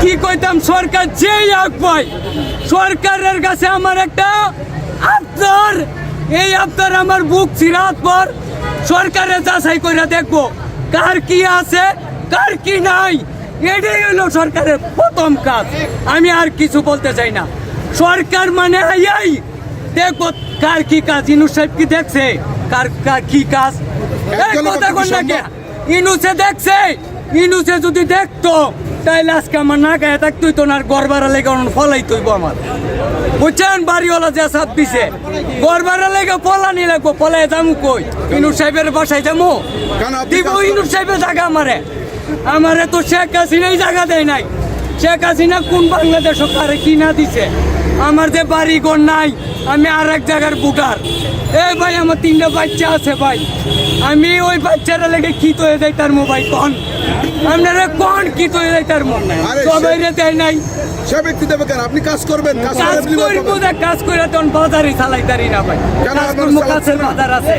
কি কইতাম সরকার যেই আগ পায় সরকারের কাছে আমার একটা আবদার, এই আবদার আমার বুক চিরাত পর সরকারের যাচাই করে দেখবো কার কি আছে কার কি নাই। এটাই হলো সরকারের প্রথম কাজ। আমি আর কিছু বলতে চাই না। সরকার মানে আইয়াই দেখবো কার কি কাজ। ইনু সাহেব কি দেখছে কার কার কি কাজ? এই কথা কোন নাকি ইনুসে দেখছে? ইনুসে যদি দেখতো তাইলে আজকে আমার না গায়ে থাকতোই তো না, গড়বাড়া লেগে ফলাই তৈব আমার, বুঝছেন? বাড়িওয়ালা যে সাপ দিছে গড়বাড়া লেগে ফলানি লাগবো, ফলাই যামু কই? ইনুর সাহেবের বাসায় যামু দিব? ইনুর সাহেবের জায়গা আমারে তো শেখ হাসিনাই জায়গা দেয় নাই। শেখ হাসিনা কোন বাংলাদেশ কারে কিনা দিছে? আমার যে বাড়ি ঘর নাই, আমি আর এক জায়গার বুটার। এই ভাই আমার 3টা বাচ্চা আছে ভাই, আমি ওই বাচ্চারা লেগে কি তো হয়ে যায় তার মোবাইল কন আপনারা কন কি তো হয়ে যায় তার মন নাই, সবাই দেয় নাই। সে ব্যক্তি দেবে কেন? আপনি কাজ করবেন, কাজ করবো, কাজ করে তখন বাজারে চালাই দাঁড়ি না ভাই, কাজ করবো, কাছের বাজার আছে।